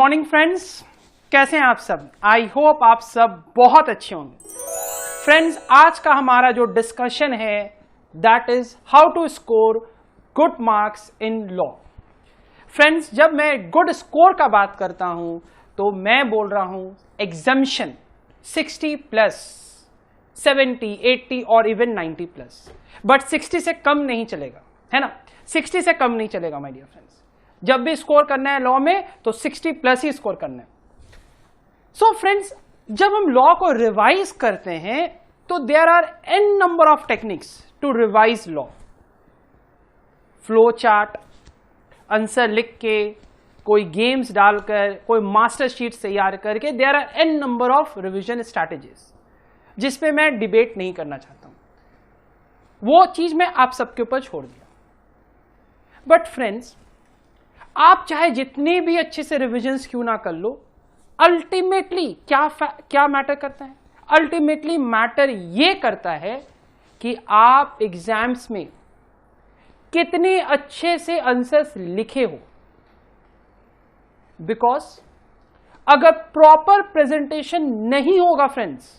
Morning friends, कैसे हैं आप सब? आई होप आप सब बहुत अच्छे होंगे। फ्रेंड्स, आज का हमारा जो डिस्कशन है that is how to score good marks in law. Friends, जब मैं गुड स्कोर का बात करता हूं तो मैं बोल रहा हूं एग्जम्पशन 60 प्लस, 70, 80 और इवन 90 प्लस, बट 60 से कम नहीं चलेगा, है ना? 60 से कम नहीं चलेगा माय डियर फ्रेंड्स। जब भी स्कोर करना है लॉ में तो 60 प्लस ही स्कोर करना है। सो फ्रेंड्स, जब हम लॉ को रिवाइज करते हैं तो there are N number of techniques to revise law. Flow chart, answer लिख के, कोई गेम्स डालकर, कोई मास्टर शीट तैयार करके, there are N number of revision strategies जिसपे मैं डिबेट नहीं करना चाहता हूं। वो चीज मैं आप सबके ऊपर छोड़ दिया। बट फ्रेंड्स, आप चाहे जितने भी अच्छे से रिविजन्स क्यों ना कर लो, अल्टीमेटली क्या मैटर करता है? अल्टीमेटली मैटर ये करता है कि आप एग्जाम्स में कितने अच्छे से आंसर्स लिखे हो। बिकॉज अगर प्रॉपर प्रेजेंटेशन नहीं होगा फ्रेंड्स,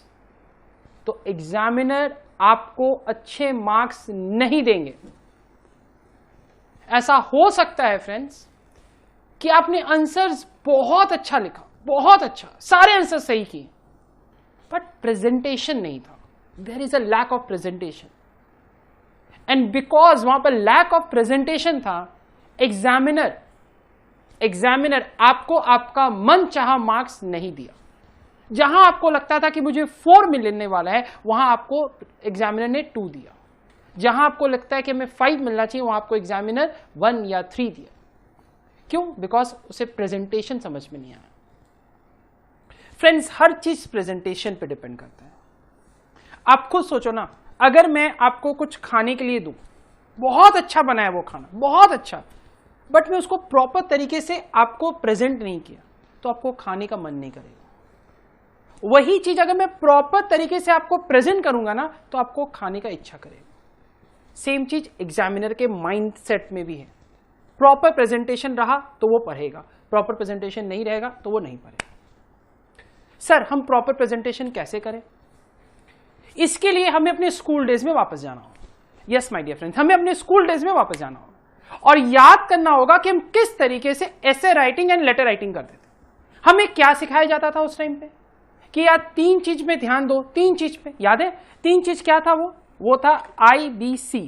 तो एग्जामिनर आपको अच्छे मार्क्स नहीं देंगे। ऐसा हो सकता है फ्रेंड्स कि आपने आंसर्स बहुत अच्छा लिखा, बहुत अच्छा, सारे आंसर सही किए, बट प्रेजेंटेशन नहीं था। There is a lack of presentation, and because वहां पर लैक ऑफ प्रेजेंटेशन था, एग्जामिनर आपको आपका मन चाहा मार्क्स नहीं दिया। जहां आपको लगता था कि मुझे 4 मिलने वाला है, वहां आपको एग्जामिनर ने 2 दिया। जहां आपको लगता है कि हमें 5 मिलना चाहिए, वहां आपको एग्जामिनर 1 या 3 दिया। क्यों? बिकॉज उसे प्रेजेंटेशन समझ में नहीं आया। फ्रेंड्स, हर चीज प्रेजेंटेशन पे डिपेंड करता है। आप खुद सोचो ना, अगर मैं आपको कुछ खाने के लिए दूं, बहुत अच्छा बना है वो खाना, बहुत अच्छा, बट मैं उसको प्रॉपर तरीके से आपको प्रेजेंट नहीं किया, तो आपको खाने का मन नहीं करेगा। वही चीज अगर मैं प्रॉपर तरीके से आपको प्रेजेंट करूंगा ना, तो आपको खाने का इच्छा करेगा। सेम चीज एग्जामिनर के माइंड सेट में भी है। प्रॉपर प्रेजेंटेशन रहा तो वो पढ़ेगा, प्रॉपर प्रेजेंटेशन नहीं रहेगा तो वो नहीं पढ़ेगा। सर, हम प्रॉपर प्रेजेंटेशन कैसे करें? इसके लिए हमें अपने स्कूल डेज में वापस जाना होगा। यस माय डियर फ्रेंड्स, हमें अपने स्कूल डेज में वापस जाना होगा और याद करना होगा कि हम किस तरीके से essay writing and later writing करते थे। हमें क्या सिखाया जाता था उस टाइम पे कि यार 3 चीज में ध्यान दो। 3 चीज पे याद है? 3 चीज क्या था? वो था IBC।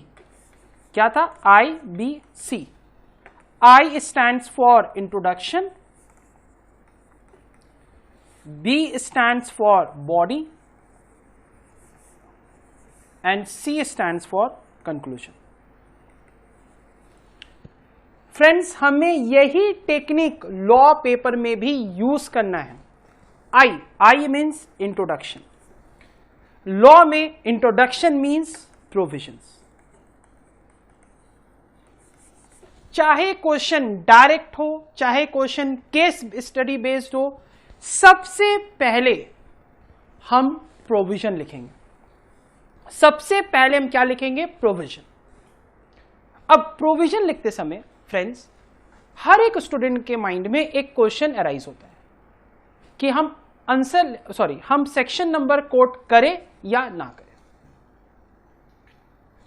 क्या था? IBC। I stands for introduction, B stands for body, and C stands for conclusion. Friends, हमें यही टेक्निक लॉ पेपर में भी यूज करना है। I means introduction. लॉ में इंट्रोडक्शन मीन्स प्रोविजंस। चाहे क्वेश्चन डायरेक्ट हो, चाहे क्वेश्चन केस स्टडी बेस्ड हो, सबसे पहले हम प्रोविजन लिखेंगे। सबसे पहले हम क्या लिखेंगे? प्रोविजन। अब प्रोविजन लिखते समय फ्रेंड्स, हर एक स्टूडेंट के माइंड में एक क्वेश्चन अराइज होता है कि हम सेक्शन नंबर कोट करें या ना करें।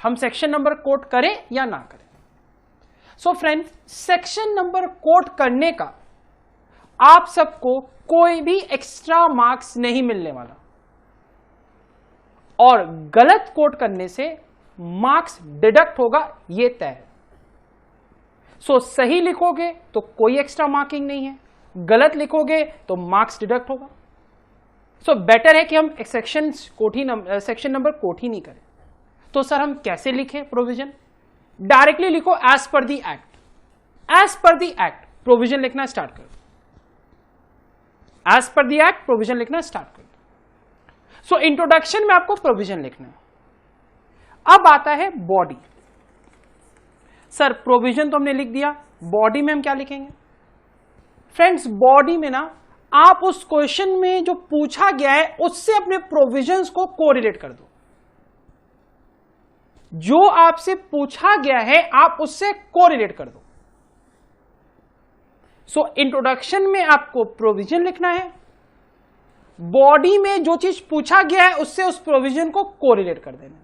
हम सेक्शन नंबर कोट करें या ना करें। So friends, section number quote करने का आप सबको कोई भी एक्स्ट्रा मार्क्स नहीं मिलने वाला, और गलत कोट करने से मार्क्स डिडक्ट होगा, ये तय है। सो सही लिखोगे तो कोई एक्स्ट्रा मार्किंग नहीं है, गलत लिखोगे तो मार्क्स डिडक्ट होगा। सो बेटर है कि हम सेक्शन नंबर कोट ही नहीं करें। तो सर, हम कैसे लिखें प्रोविजन? डायरेक्टली लिखो as per the act. As per the act provision लिखना स्टार्ट कर। As per the act provision लिखना स्टार्ट कर। सो इंट्रोडक्शन में आपको प्रोविजन लिखना है। अब आता है बॉडी। सर, प्रोविजन तो हमने लिख दिया, बॉडी में हम क्या लिखेंगे? फ्रेंड्स, बॉडी में ना आप उस क्वेश्चन में जो पूछा गया है उससे अपने प्रोविजंस को कोरिलेट कर दो। जो आपसे पूछा गया है आप उससे कोरिलेट कर दो। सो इंट्रोडक्शन में आपको प्रोविजन लिखना है, बॉडी में जो चीज पूछा गया है उससे उस प्रोविजन को कोरिलेट कर देना है।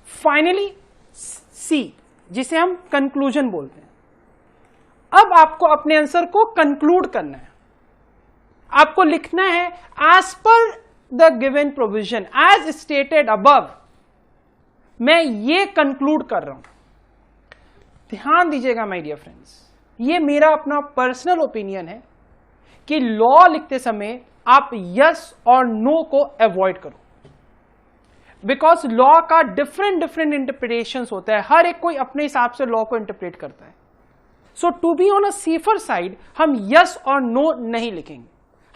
फाइनली सी, जिसे हम कंक्लूजन बोलते हैं। अब आपको अपने आंसर को कंक्लूड करना है, आपको लिखना है as per the given provision as stated above, मैं ये कंक्लूड कर रहा हूं। ध्यान दीजिएगा माय डियर फ्रेंड्स, ये मेरा अपना पर्सनल ओपिनियन है कि लॉ लिखते समय आप यस और नो को अवॉइड करो, बिकॉज लॉ का डिफरेंट इंटरप्रिटेशंस होता है, हर एक कोई अपने हिसाब से लॉ को इंटरप्रेट करता है। So to be on a safer side हम यस और नो नहीं लिखेंगे,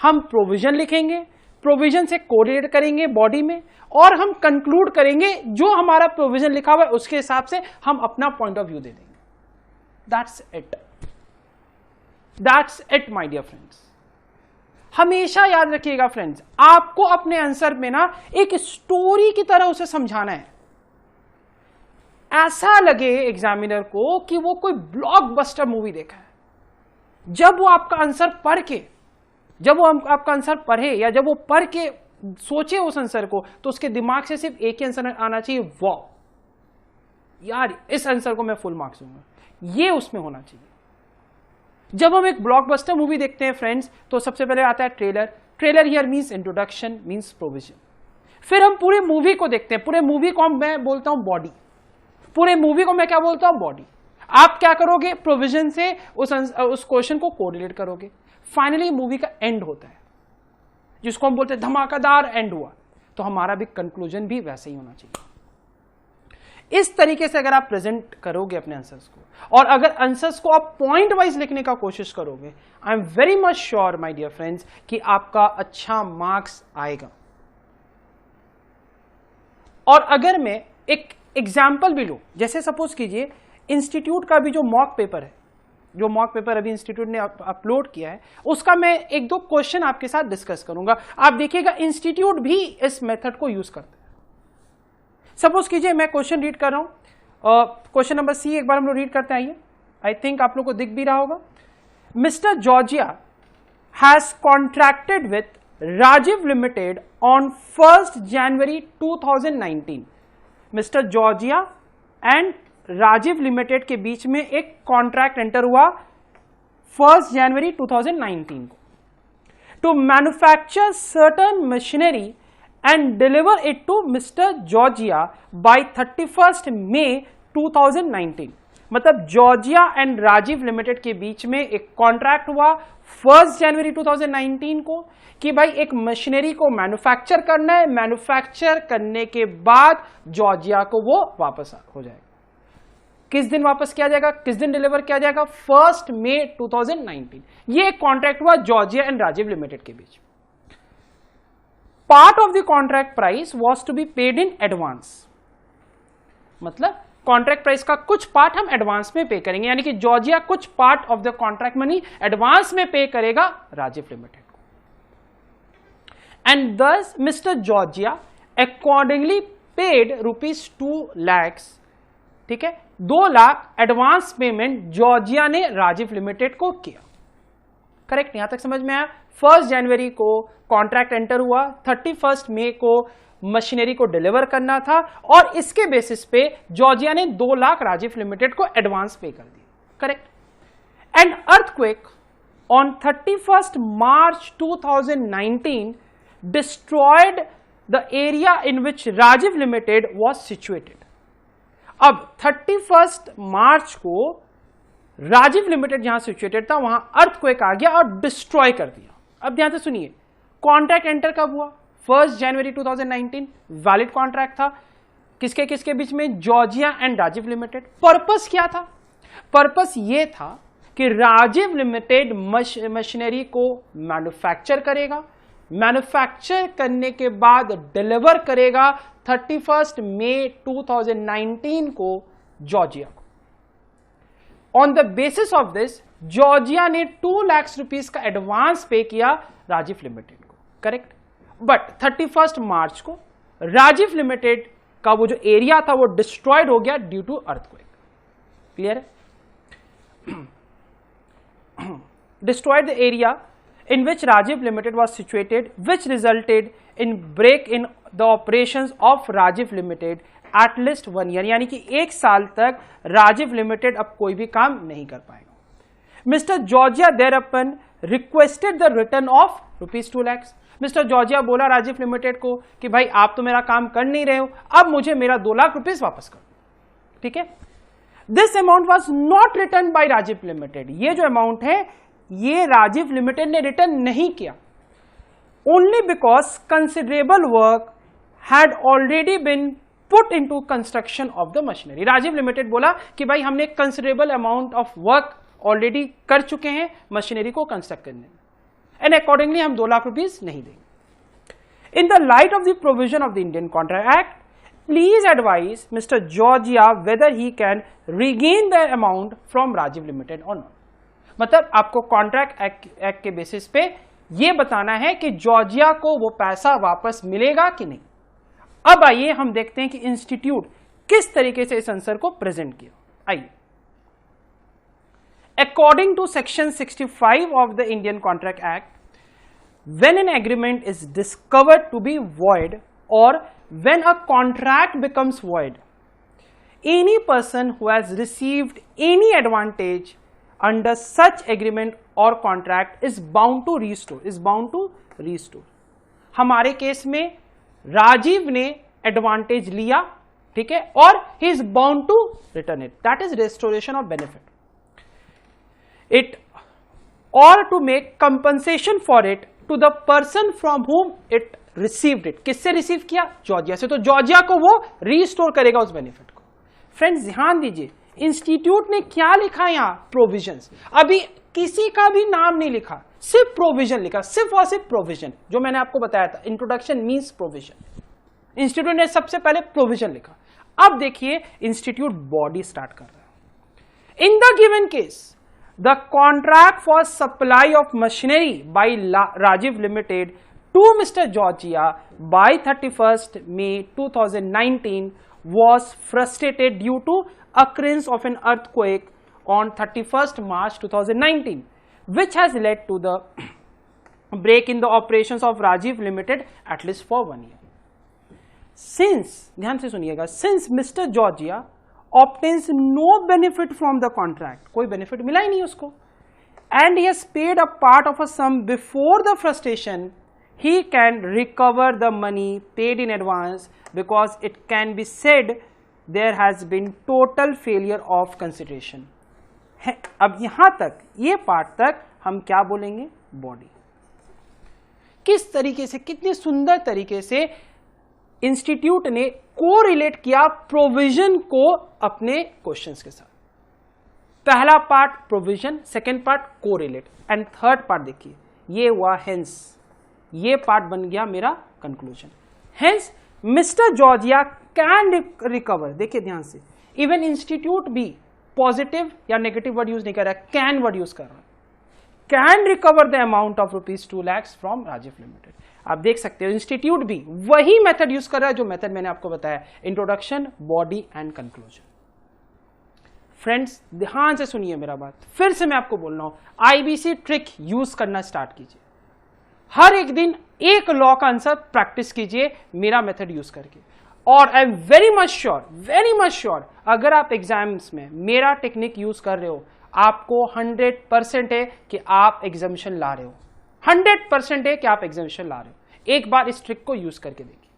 हम प्रोविजन लिखेंगे, प्रोविजन से कोरिलेट करेंगे बॉडी में, और हम कंक्लूड करेंगे जो हमारा प्रोविजन लिखा हुआ है उसके हिसाब से हम अपना पॉइंट ऑफ व्यू दे देंगे। That's it, that's it my dear friends. हमेशा याद रखिएगा फ्रेंड्स, आपको अपने आंसर में ना एक स्टोरी की तरह उसे समझाना है, ऐसा लगे एग्जामिनर को कि वो कोई ब्लॉकबस्टर मूवी देखा है। जब वो आपका आंसर पढ़ के, जब वो आपका आंसर पढ़े या जब वो पढ़ के सोचे उस आंसर को, तो उसके दिमाग से सिर्फ एक ही आंसर आना चाहिए, वाह यार इस आंसर को मैं फुल मार्क्स दूंगा, ये उसमें होना चाहिए। जब हम एक ब्लॉकबस्टर मूवी देखते हैं फ्रेंड्स, तो सबसे पहले आता है trailer. Trailer here means introduction, means provision. फिर हम पूरे मूवी को देखते हैं, पूरे मूवी को मैं बोलता हूं बॉडी, पूरे मूवी को मैं क्या बोलता हूं, बॉडी। आप क्या करोगे, प्रोविजन से उस क्वेश्चन को कोरिलेट करोगे। फाइनली मूवी का एंड होता है, जिसको हम बोलते हैं धमाकेदार एंड हुआ, तो हमारा भी कंक्लूजन भी वैसे ही होना चाहिए। इस तरीके से अगर आप प्रेजेंट करोगे अपने आंसर्स को, और अगर आंसर्स को आप पॉइंट वाइज लिखने का कोशिश करोगे, I am very much sure my dear friends कि आपका अच्छा मार्क्स आएगा। और अगर मैं एक एग्जाम्पल भी लूं, जैसे सपोज कीजिए इंस्टीट्यूट का भी जो मॉक पेपर है, जो मॉक पेपर अभी इंस्टीट्यूट ने अपलोड किया है, उसका मैं एक दो क्वेश्चन आपके साथ डिस्कस करूंगा। आप देखिएगा इंस्टीट्यूट भी इस मेथड को यूज करते हैं। सपोज कीजिए मैं क्वेश्चन रीड कर रहा हूं, क्वेश्चन नंबर सी एक बार हम लोग रीड करते आइए, आई थिंक आप लोग को दिख भी रहा होगा। Mister Georgia has contracted with Rajiv limited on 1 January 2019। Mister Georgia and Rajiv limited के बीच में एक कॉन्ट्रैक्ट एंटर हुआ 1 जनवरी 2019 को, to manufacture certain machinery and deliver it to Mr. Georgia by 31st May 2019। मतलब जॉर्जिया एंड राजीव लिमिटेड के बीच में एक कॉन्ट्रैक्ट हुआ 1 जनवरी 2019 को कि भाई एक मशीनरी को मैन्युफैक्चर करना है, मैन्युफैक्चर करने के बाद जॉर्जिया को वो वापस हो जाएगा। किस दिन वापस किया जाएगा, किस दिन डिलीवर किया जाएगा, 1 मई 2019। ये एक कॉन्ट्रैक्ट हुआ जॉर्जिया एंड राजीव लिमिटेड के बीच। Part of the contract price was to be paid in advance, मतलब कॉन्ट्रैक्ट प्राइस का कुछ पार्ट हम एडवांस में पे करेंगे, यानी कि जॉर्जिया कुछ part of the contract money advance में पे करेगा राजीव लिमिटेड को। एंड दस mister Georgia accordingly paid ₹2 lakh, ठीक है, 2 लाख एडवांस पेमेंट जॉर्जिया ने राजीव लिमिटेड को किया। करेक्ट, यहां तक समझ में आया। 1 जनवरी को कॉन्ट्रैक्ट एंटर हुआ, 31 मई को मशीनरी को डिलीवर करना था, और इसके बेसिस पे जॉर्जिया ने 2 लाख राजीव लिमिटेड को एडवांस पे कर दिया। Correct. And earthquake on 31 March 2019 destroyed the area in which Rajiv limited was situated. अब 31 मार्च को राजीव लिमिटेड जहां सिचुएटेड था वहां अर्थक्वेक आ गया और डिस्ट्रॉय कर दिया। अब ध्यान से सुनिए, कॉन्ट्रैक्ट एंटर कब हुआ, 1 जनवरी 2019, वैलिड कॉन्ट्रैक्ट था किसके किसके बीच में, Georgia and Rajiv limited. Purpose क्या था, पर्पस ये था कि राजीव लिमिटेड मशीनरी को मैन्युफैक्चर करेगा, मैन्युफैक्चर करने के बाद डिलीवर करेगा 31 मई 2019 को जॉर्जिया को। On the basis of this Georgia ने 2 लाख रुपीस का एडवांस पे किया राजीव लिमिटेड को। करेक्ट। बट 31 मार्च को राजीव लिमिटेड का वो जो एरिया था वो डिस्ट्रॉयड हो गया ड्यू टू अर्थक्वेक। क्लियर है। destroyed the area in which Rajiv Limited was situated, which resulted in break in the operations of Rajiv Limited at least 1 year. यानी कि 1 साल तक राजीव लिमिटेड अब कोई भी काम नहीं कर पाएगा. Mister Georgia thereupon requested the return of ₹2 lakhs. Mister Georgia बोला राजीव लिमिटेड को कि भाई आप तो मेरा काम कर नहीं रहे हो, अब मुझे मेरा 2 लाख रुपीस वापस करो. ठीक है. This amount was not return by Rajiv limited. ये जो अमाउंट है ये राजीव लिमिटेड ने रिटर्न नहीं किया. Only because considerable work had already been put into construction of the machinery. Rajiv limited बोला कि भाई हमने considerable amount of work already कर चुके हैं मशीनरी को कंस्ट्रक्ट करने में, एंड अकॉर्डिंगली हम 2 लाख रुपीस नहीं देंगे. In the light of the provision of the Indian contract act, please advise Mr. Georgia whether he can regain the amount from Rajiv Limited or not. मतलब आपको contract act के basis पे ये बताना है कि जॉर्जिया को वो पैसा वापस मिलेगा कि नहीं. अब आइए हम देखते हैं कि इंस्टीट्यूट किस तरीके से इस आंसर को प्रेजेंट किया. आइए. According to section 65 of the Indian Contract Act, when an agreement is discovered to be void or when a contract becomes void, any person who has received any advantage under such agreement or contract is bound to restore. हमारे case में राजीव ने advantage लिया, ठीक है, और he is bound to return it. That is restoration of benefit. It or to make compensation for it to the person from whom it received it. किससे receive किया? Georgia से. तो जॉर्जिया को वो रीस्टोर करेगा उस बेनिफिट को. Friends ध्यान दीजिए, इंस्टीट्यूट ने क्या लिखा यहां? प्रोविजंस. अभी किसी का भी नाम नहीं लिखा, सिर्फ प्रोविजन लिखा, सिर्फ और सिर्फ प्रोविजन. जो मैंने आपको बताया था, इंट्रोडक्शन मींस प्रोविजन. इंस्टीट्यूट ने सबसे पहले प्रोविजन लिखा. अब देखिए इंस्टीट्यूट बॉडी स्टार्ट कर रहा है. In the given case the contract for supply of machinery by Rajiv limited to Mr. Georgia by 31st May 2019 was frustrated due to occurrence of an earthquake on 31st March 2019, which has led to the break in the operations of Rajiv Limited at least for 1 year. Since, ध्यान से सुनिएगा, since Mr. Georgia obtains no benefit from the contract, कोई benefit मिला ही नहीं उसको, and he has paid a part of a sum before the frustration, he can recover the money paid in advance because it can be said there has been total failure of consideration. अब यहां तक, ये part तक हम क्या बोलेंगे? Body. किस तरीके से, कितने सुंदर तरीके से इंस्टीट्यूट ने कोरिलेट किया प्रोविजन को अपने क्वेश्चंस के साथ. पहला part provision, second part correlate, and third part देखिए ये हुआ हेंस. ये पार्ट बन गया मेरा conclusion. Hence mister Georgia can recover. देखिए ध्यान से, इवन इंस्टीट्यूट भी पॉजिटिव या नेगेटिव वर्ड यूज नहीं कर रहा है, कैन वर्ड यूज कर रहा है. Can recover the amount of ₹2 lakhs from Rajiv limited. आप देख सकते हो इंस्टीट्यूट भी वही मेथड यूज कर रहा है जो मेथड मैंने आपको बताया, introduction, body and conclusion. Friends ध्यान से सुनिए मेरा बात, फिर से मैं आपको बोल रहा हूं, आईबीसी ट्रिक यूज करना स्टार्ट कीजिए. हर एक दिन एक लॉ का आंसर प्रैक्टिस कीजिए मेरा मेथड यूज करके. और आई एम वेरी मच श्योर अगर आप एग्जाम्स में मेरा टेक्निक यूज कर रहे हो, आपको 100% है कि आप एग्जामिशन ला रहे हो. 100% है कि आप एग्जामिशन ला रहे हो. एक बार इस ट्रिक को यूज करके देखिए.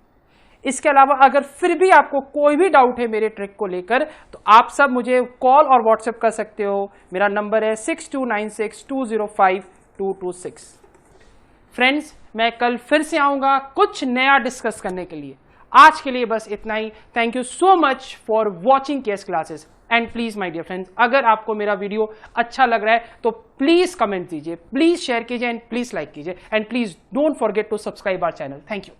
इसके अलावा अगर फिर भी आपको कोई भी डाउट है मेरे ट्रिक को लेकर, तो आप सब मुझे कॉल और व्हाट्सएप कर सकते हो. मेरा नंबर है 6296205226. फ्रेंड्स मैं कल फिर से आऊंगा कुछ नया डिस्कस करने के लिए. आज के लिए बस इतना ही. Thank you so much for watching KS classes. And please my dear friends, अगर आपको मेरा वीडियो अच्छा लग रहा है तो प्लीज कमेंट दीजिए, प्लीज शेयर कीजिए, एंड प्लीज लाइक कीजिए, and please don't forget to subscribe our channel. Thank you.